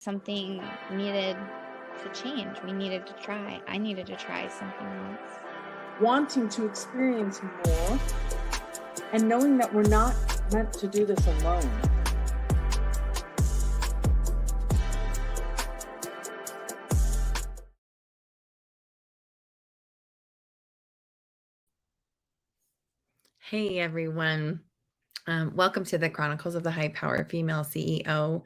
something needed to change. We needed to try. I needed to try something else. Wanting to experience more and knowing that we're not meant to do this alone. Hey everyone. Welcome to the Chronicles of the High Power Female CEO.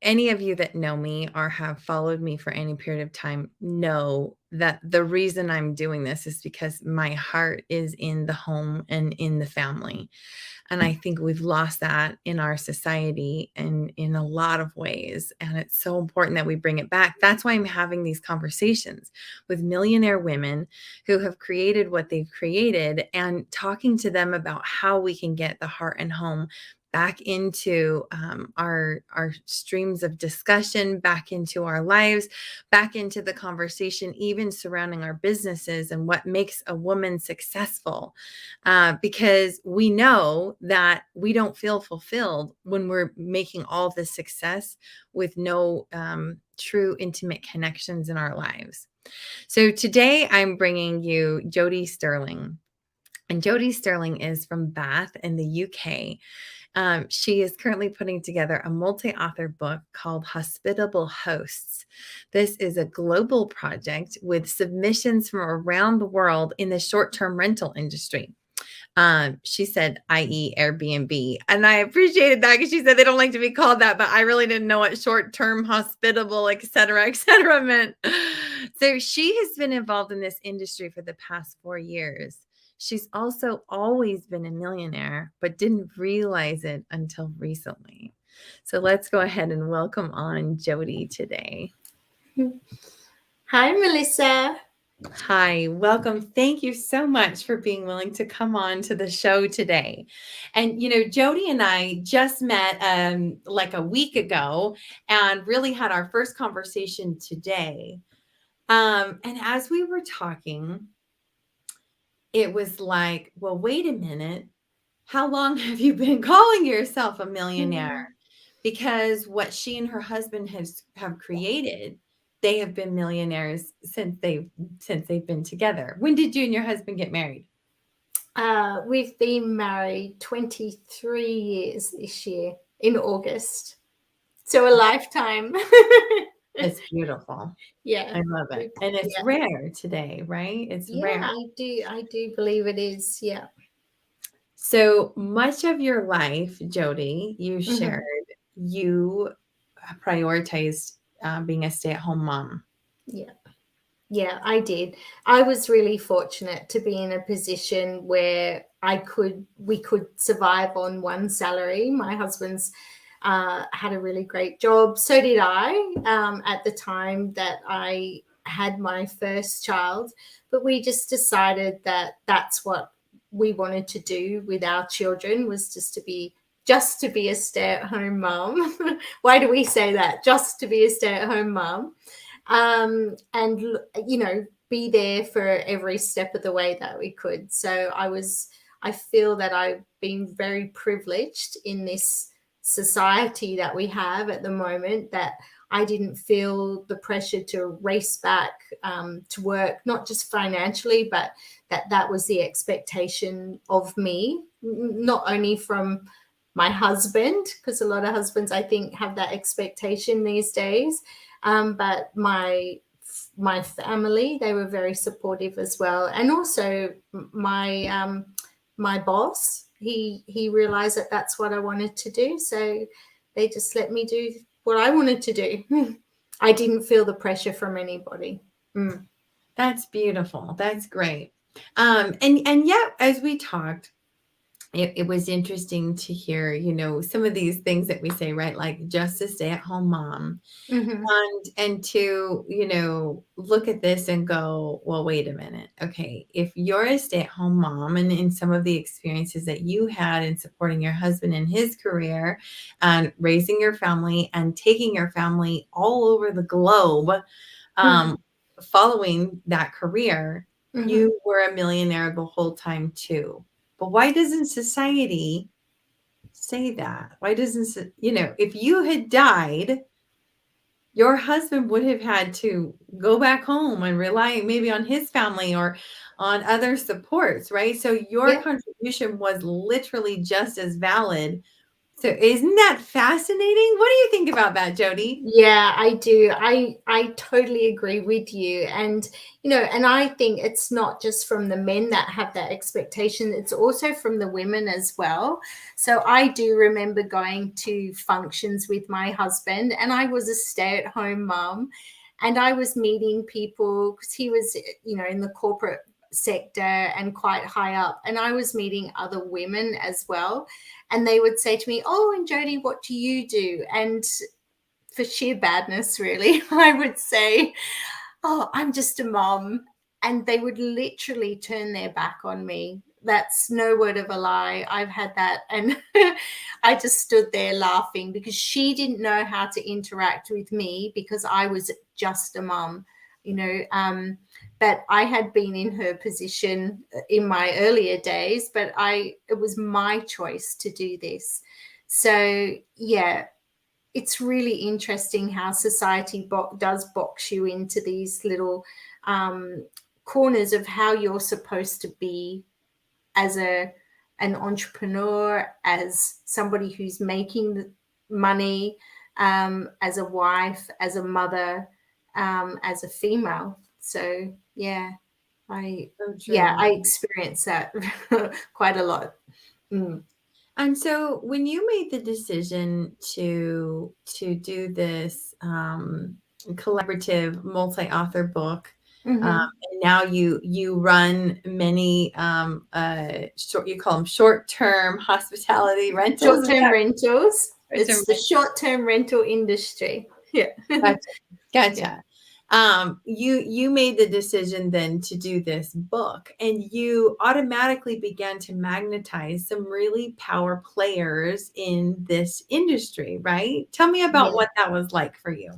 Any of you that know me or have followed me for any period of time know that the reason I'm doing this is because my heart is in the home and in the family. And I think we've lost that in our society and in a lot of ways. And it's so important that we bring it back. That's why I'm having these conversations with millionaire women who have created what they've created and talking to them about how we can get the heart and home back into our streams of discussion, back into our lives, back into the conversation, even surrounding our businesses and what makes a woman successful. Because we know that we don't feel fulfilled when we're making all this success with no true intimate connections in our lives. So today I'm bringing you Jodie Stirling. And Jodie Stirling is from Bath in the UK. She is currently putting together a multi-author book called Hospitable Hosts. This is a global project with submissions from around the world in the short-term rental industry. She said, i.e. Airbnb. And I appreciated that because she said they don't like to be called that, but I really didn't know what short-term, hospitable, et cetera, meant. So she has been involved in this industry for the past 4 years. She's also always been a millionaire, but didn't realize it until recently. So let's go ahead and welcome on Jodie today. Hi, Melisa. Hi, welcome. Thank you so much for being willing to come on to the show today. And, Jodie and I just met like a week ago and really had our first conversation today. And as we were talking, it was like, well, wait a minute. How long have you been calling yourself a millionaire? Because what she and her husband have created, they have been millionaires since they've been together. When did you and your husband get married? We've been married 23 years this year in August. So a lifetime. It's beautiful. Yeah. I love it. And it's rare today, right? It's rare. I do believe it is. Yeah. So much of your life, Jodie, you shared, you prioritized being a stay-at-home mom. Yeah, I did. I was really fortunate to be in a position where we could survive on one salary. My husband's had a really great job. So did I at the time that I had my first child. But we just decided that that's what we wanted to do with our children, was just to be a stay-at-home mom. Why do we say that? Just to be a stay-at-home mom. And, be there for every step of the way that we could. So I feel that I've been very privileged in this society that we have at the moment, that I didn't feel the pressure to race back to work, not just financially, but that was the expectation of me, not only from my husband, because a lot of husbands, I think, have that expectation these days, but my family, they were very supportive as well. And also my boss, he realized that that's what I wanted to do. So they just let me do what I wanted to do. I didn't feel the pressure from anybody. That's beautiful. That's great. And yet, as we talked, it was interesting to hear, some of these things that we say, right? Like just a stay-at-home mom. And to, look at this and go, well, wait a minute. Okay. If you're a stay-at-home mom and in some of the experiences that you had in supporting your husband in his career and raising your family and taking your family all over the globe, following that career, you were a millionaire the whole time too. But why doesn't society say that? Why doesn't it, if you had died, your husband would have had to go back home and rely maybe on his family or on other supports, right? So your Yeah. contribution was literally just as valid. So isn't that fascinating? What do you think about that, Jodie? Yeah, I do. I totally agree with you. And and I think it's not just from the men that have that expectation, it's also from the women as well. So I do remember going to functions with my husband, and I was a stay-at-home mom, and I was meeting people because he was, in the corporate sector and quite high up, and I was meeting other women as well. And they would say to me, "Oh, and Jodie, what do you do?" And for sheer badness, really, I would say, "Oh, I'm just a mom." And they would literally turn their back on me. That's no word of a lie. I've had that. And I just stood there laughing because she didn't know how to interact with me because I was just a mom, but I had been in her position in my earlier days, but it was my choice to do this. So, yeah, it's really interesting how society does box you into these little corners of how you're supposed to be as an entrepreneur, as somebody who's making money, as a wife, as a mother, as a female. So yeah, I experience that quite a lot. Mm. And so when you made the decision to do this collaborative multi-author book, and now you run many you call them short-term hospitality rentals. Short-term rentals. It's Short-term the short-term rental industry. Yeah. Gotcha. You made the decision then to do this book, and you automatically began to magnetize some really power players in this industry, right? Tell me about what that was like for you.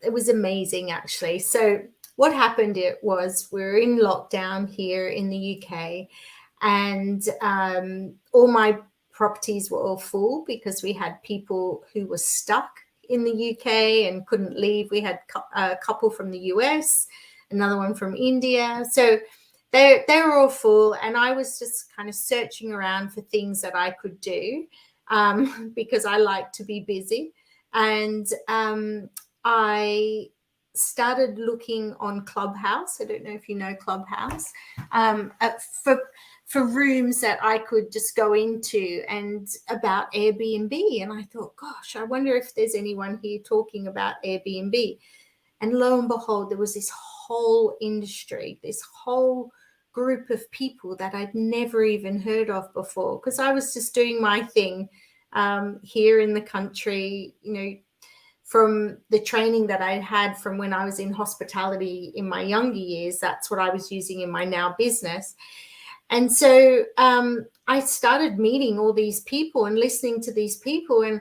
It was amazing, actually. So what happened, it was we were in lockdown here in the UK, and all my properties were all full because we had people who were stuck in the UK and couldn't leave. We had a couple from the US, another one from India. So they were all full, and I was just kind of searching around for things that I could do because I like to be busy. And I started looking on Clubhouse. I don't know if you know Clubhouse, for rooms that I could just go into and about Airbnb. And I thought, gosh, I wonder if there's anyone here talking about Airbnb. And lo and behold, there was this whole industry, this whole group of people that I'd never even heard of before, because I was just doing my thing here in the country, from the training that I had from when I was in hospitality in my younger years. That's what I was using in my now business. And so I started meeting all these people and listening to these people, and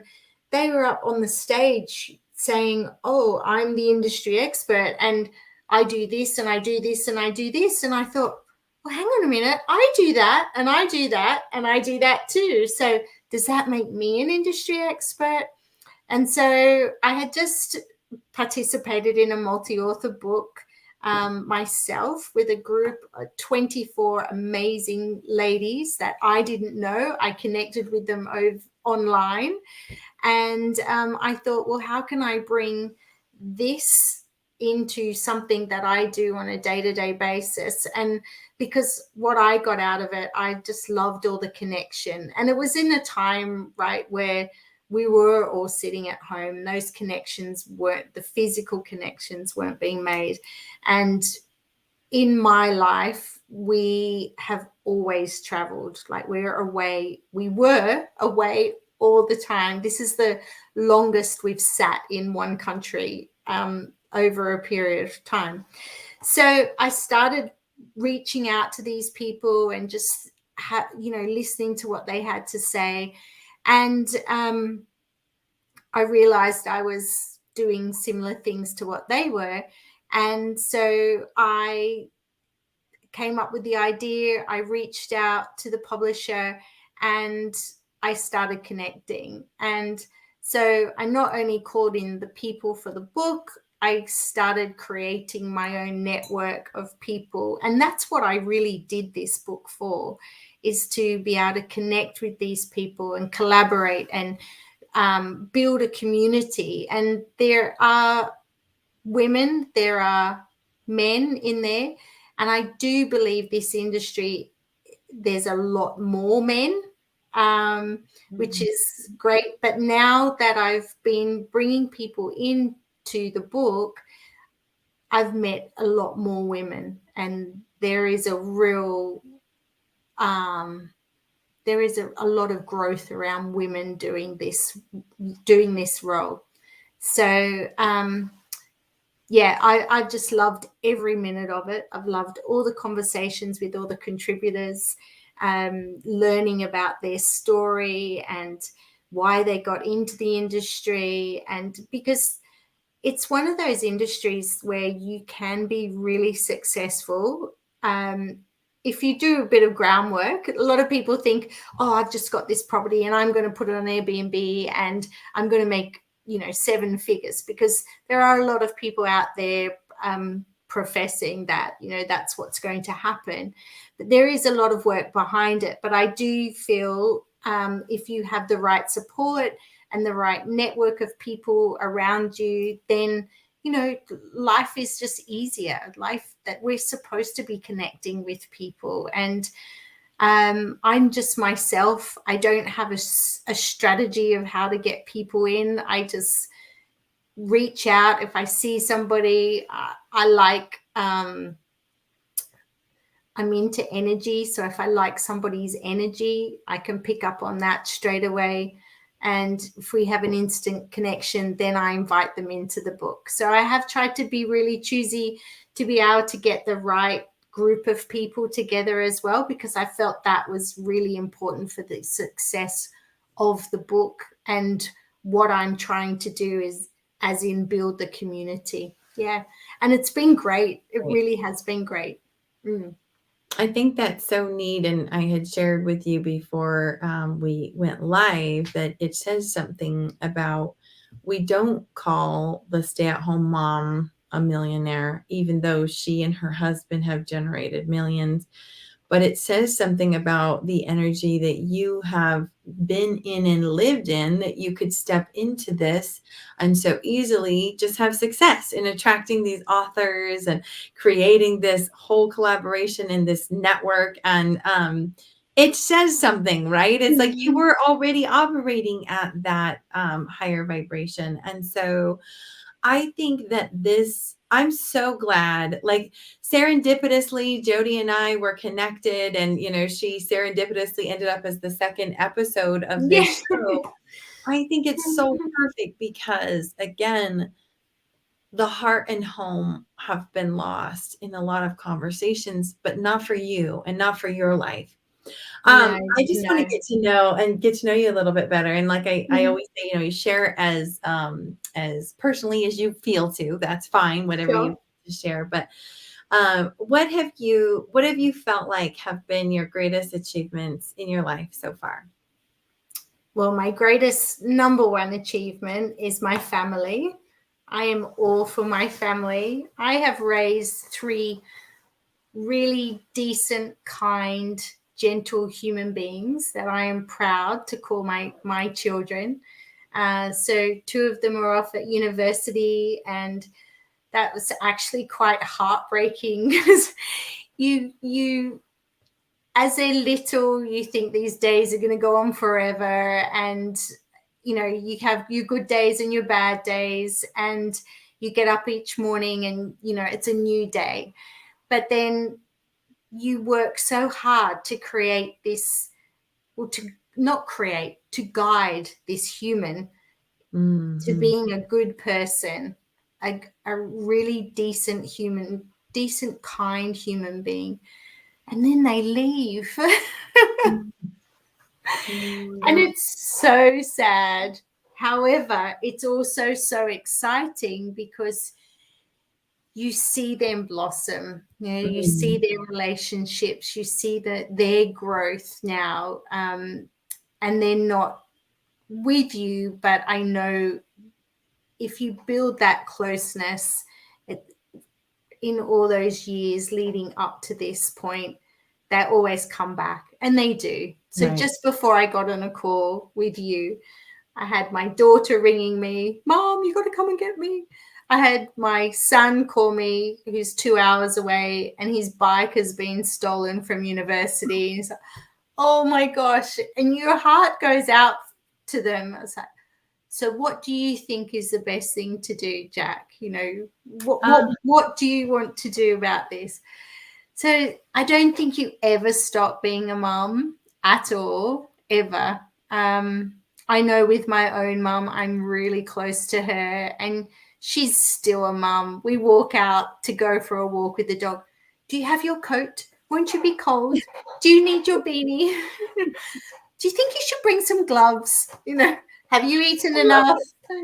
they were up on the stage saying, "Oh, I'm the industry expert, and I do this, and I do this, and I do this." And I thought, well, hang on a minute, I do that, and I do that, and I do that too. So does that make me an industry expert? And so I had just participated in a multi-author book myself with a group of 24 amazing ladies that I didn't know. I connected with them online. And I thought, well, how can I bring this into something that I do on a day-to-day basis? And because what I got out of it, I just loved all the connection. And it was in a time, right, where we were all sitting at home. Those connections the physical connections weren't being made. And in my life, we have always traveled. Like we were away all the time. This is the longest we've sat in one country over a period of time. So I started reaching out to these people and just listening to what they had to say. And I realized I was doing similar things to what they were. And so I came up with the idea. I reached out to the publisher, and I started connecting. And so I not only called in the people for the book, I started creating my own network of people. And that's what I really did this book for, is to be able to connect with these people and collaborate and build a community. And there are women, there are men in there. And I do believe this industry, there's a lot more men, which is great. But now that I've been bringing people into the book, I've met a lot more women, and there is a real, there is a lot of growth around women doing this role. So, yeah, I've just loved every minute of it. I've loved all the conversations with all the contributors, learning about their story and why they got into the industry. And because it's one of those industries where you can be really successful if you do a bit of groundwork. A lot of people think, oh, I've just got this property and I'm going to put it on Airbnb and I'm going to make 7 figures, because there are a lot of people out there professing that that's what's going to happen. But there is a lot of work behind it. But I do feel if you have the right support and the right network of people around you, then life is just easier. Life that we're supposed to be connecting with people. And I'm just myself. I don't have a strategy of how to get people in. I just reach out. If I see somebody I like, I'm into energy. So if I like somebody's energy, I can pick up on that straight away. And if we have an instant connection, then I invite them into the book. So I have tried to be really choosy to be able to get the right group of people together as well, because I felt that was really important for the success of the book. And what I'm trying to do is, as in, build the community. Yeah. And it's been great. It really has been great. I think that's so neat. And I had shared with you before we went live that it says something about, we don't call the stay-at-home mom a millionaire, even though she and her husband have generated millions. But it says something about the energy that you have been in and lived in, that you could step into this and so easily just have success in attracting these authors and creating this whole collaboration in this network. And it says something, right? It's like you were already operating at that higher vibration. And so I think that I'm so glad, like serendipitously, Jodie and I were connected, and, she serendipitously ended up as the second episode of this show. I think it's so perfect because, again, the heart and home have been lost in a lot of conversations, but not for you and not for your life. I just want to get to know you a little bit better. And like I always say, you share as personally as you feel to. That's fine, whatever you want to share. But what have you felt like have been your greatest achievements in your life so far? Well, my greatest number one achievement is my family. I am all for my family. I have raised 3 really decent, kind, gentle human beings that I am proud to call my children. So 2 of them are off at university, and that was actually quite heartbreaking because you as they're little, you think these days are going to go on forever, and you have your good days and your bad days, and you get up each morning and it's a new day. But then you work so hard to create this, or to guide this human to being a good person, a really decent, kind human being. And then they leave. And it's so sad. However, it's also so exciting because you see them blossom. You see their relationships. You see their growth now. and they're not with you, but I know if you build that closeness in all those years leading up to this point, they always come back, and they do. So Right. just before I got on a call with you, I had my daughter ringing me, Mom, you got to come and get me. I had my son call me, who's 2 hours away, and his bike has been stolen from university. He's like, oh my gosh. And your heart goes out to them. I was like, so what do you think is the best thing to do, Jack? You know, what do you want to do about this? So I don't think you ever stop being a mum at all, ever. I know with my own mum, I'm really close to her, and she's still a mum. We walk out to go for a walk with the dog. Do you have your coat? Won't you be cold? Do you need your beanie? Do you think you should bring some gloves? You know, have you eaten enough?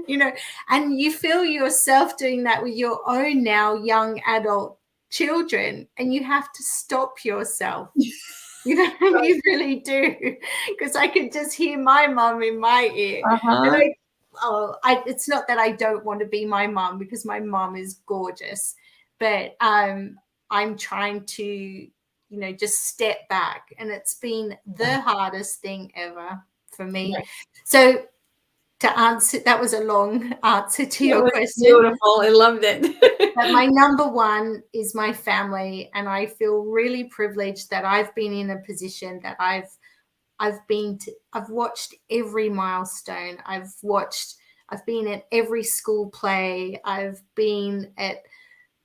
You know, and you feel yourself doing that with your own now young adult children, and you have to stop yourself. You know, you really do, because I could just hear my mum in my ear. Uh-huh. And it's not that I don't want to be my mum, because my mum is gorgeous, but I'm trying to, you know, just step back, and it's been the hardest thing ever for me. Right. So to answer, that was a long answer to your question. Beautiful. I loved it. But my number one is my family, and I feel really privileged that I've been in a position that I've watched every milestone. I've been at every school play. I've been at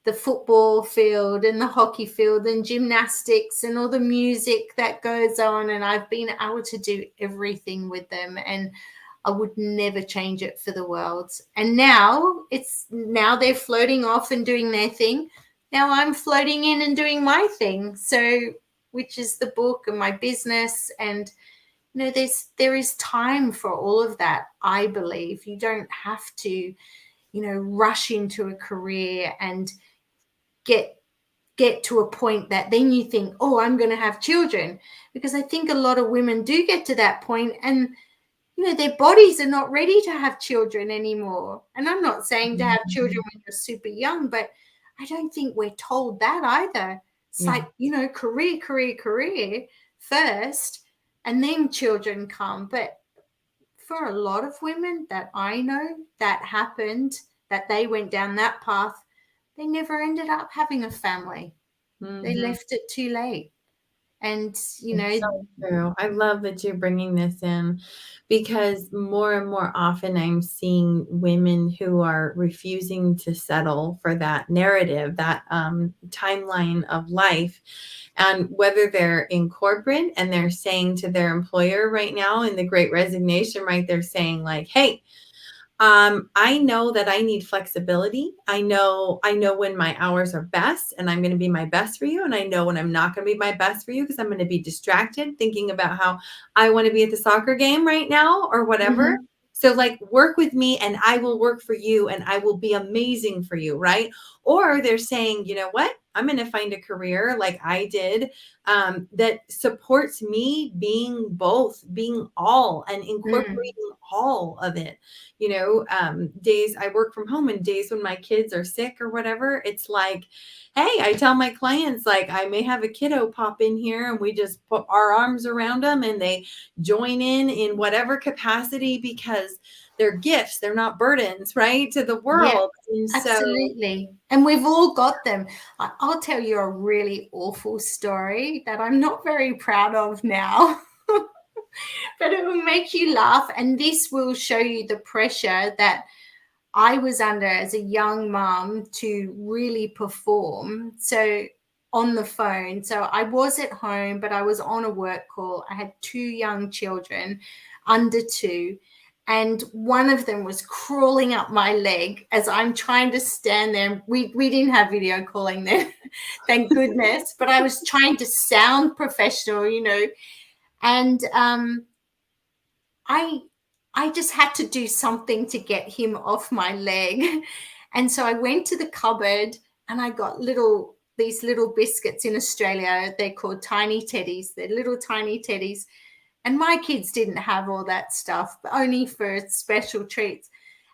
the football field and the hockey field and gymnastics and all the music that goes on, and I've been able to do everything with them, and I would never change it for the world. And now they're floating off and doing their thing. Now I'm floating in and doing my thing. So, which is the book and my business. And, you know, there is time for all of that. I believe you don't have to, you know, rush into a career and get to a point that then you think, oh, I'm going to have children. Because I think a lot of women do get to that point, and you know, their bodies are not ready to have children anymore. And I'm not saying to have children when you're super young, but I don't think we're told that either. It's like, you know, career first, and then children come. But for a lot of women that I know that happened, that they went down that path, they never ended up having a family. They left it too late. And, you know, It's so true. I love that you're bringing this in, because more and more often I'm seeing women who are refusing to settle for that narrative, that timeline of life. And whether they're in corporate and they're saying to their employer right now in the Great Resignation, right, they're saying like, hey, I know that I need flexibility. I know when my hours are best, and I'm going to be my best for you. And I know when I'm not going to be my best for you, because I'm going to be distracted thinking about how I want to be at the soccer game right now or whatever. So like, work with me and I will work for you, and I will be amazing for you. Right. Or they're saying, you know what? I'm going to find a career like I did, that supports me being both, being all, and incorporating all of it. You know, days I work from home, and days when my kids are sick or whatever, it's like, hey, I tell my clients, like, I may have a kiddo pop in here and we just put our arms around them and they join in whatever capacity, because they're gifts, they're not burdens, right, to the world. Yeah, and so absolutely. And we've all got them. I'll tell you a really awful story that I'm not very proud of now. But it will make you laugh, and this will show you the pressure that I was under as a young mom to really perform. So on the phone, so I was at home, but I was on a work call. I had 2 young children under 2, and one of them was crawling up my leg as I'm trying to stand there. We didn't have video calling then, thank goodness, but I was trying to sound professional, you know. And I just had to do something to get him off my leg. And so I went to the cupboard and I got these little biscuits in Australia. They're called tiny teddies. They're little tiny teddies. And my kids didn't have all that stuff, but only for special treats.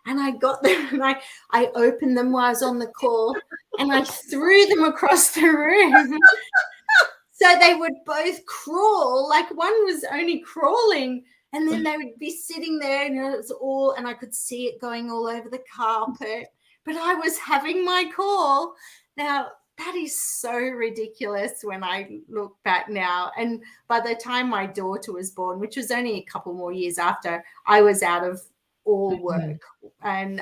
And I got them and I opened them while I was on the call and I threw them across the room. So they would both crawl, like one was only crawling, and then they would be sitting there, and it was all, and I could see it going all over the carpet, but I was having my call. Now, that is so ridiculous when I look back now. And by the time my daughter was born, which was only a couple more years after, I was out of all work. And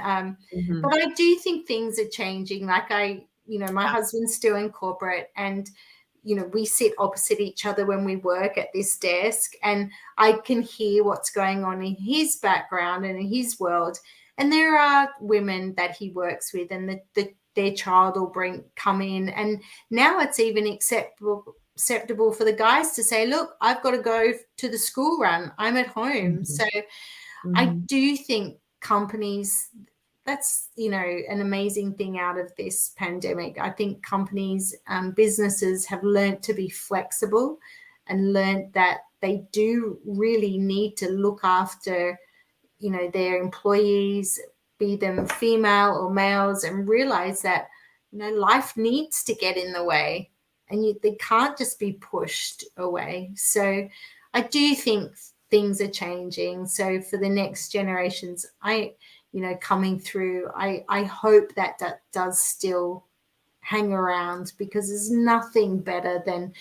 but I do think things are changing. Like my husband's still in corporate, and we sit opposite each other when we work at this desk, and I can hear what's going on in his background and in his world. And there are women that he works with, and their child will come in, and now it's even acceptable for the guys to say, look, I've got to go to the school run, I'm at home. So I do think companies, that's an amazing thing out of this pandemic. I think companies, businesses have learned to be flexible and learned that they do really need to look after their employees, be them female or males, and realize that life needs to get in the way, and they can't just be pushed away. So I do think things are changing. So for the next generations, coming through, I hope that does still hang around, because there's nothing better than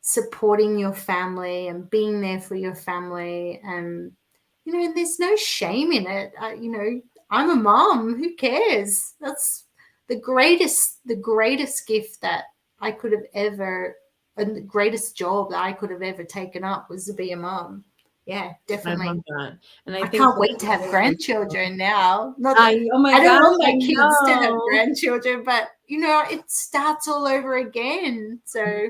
supporting your family and being there for your family. And there's no shame in it. I'm a mom, who cares? That's the greatest gift that I could have ever, and the greatest job that I could have ever taken up was to be a mom. Yeah, definitely. I love that. And I can't wait to have grandchildren now. Oh my I don't God, want my kids to have grandchildren, but it starts all over again. So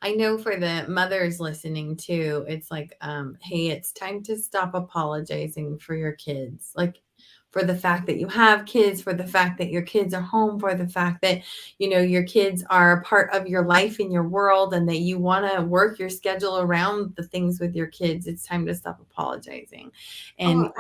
I know for the mothers listening too, it's like, hey, it's time to stop apologizing for your kids. Like, for the fact that you have kids, for the fact that your kids are home, for the fact that, your kids are a part of your life and your world, and that you want to work your schedule around the things with your kids. It's time to stop apologizing. And,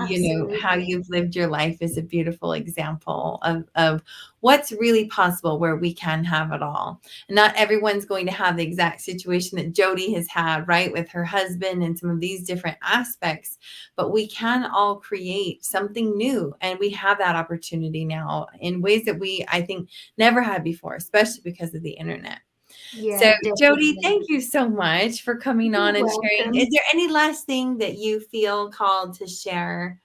how you've lived your life is a beautiful example of what's really possible, where we can have it all. And not everyone's going to have the exact situation that Jodie has had, right, with her husband and some of these different aspects, but we can all create something new. And we have that opportunity now in ways that we, I think, never had before, especially because of the internet. Yeah, so definitely. Jodie, thank you so much for coming on and sharing. Is there any last thing that you feel called to share?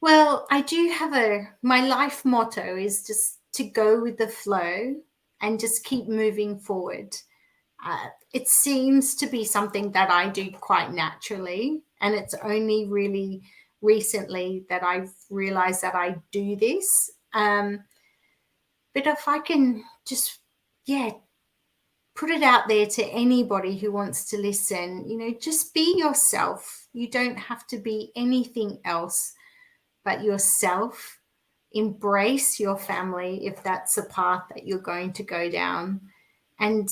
Well, I do have my life motto is just to go with the flow and just keep moving forward. It seems to be something that I do quite naturally, and it's only really recently that I've realized that I do this. But if I can just, put it out there to anybody who wants to listen, just be yourself. You don't have to be anything else but yourself. Embrace your family if that's a path that you're going to go down. And,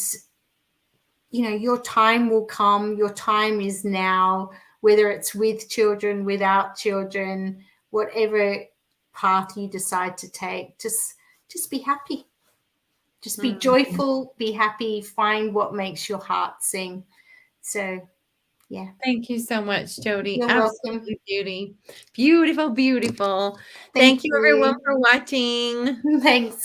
your time will come. Your time is now, whether it's with children, without children, whatever path you decide to take, just be happy. Just be joyful, be happy, find what makes your heart sing. So, yeah. Thank you so much, Jodie. You're Absolutely beautiful. Beautiful. Thank you everyone for watching. Thanks.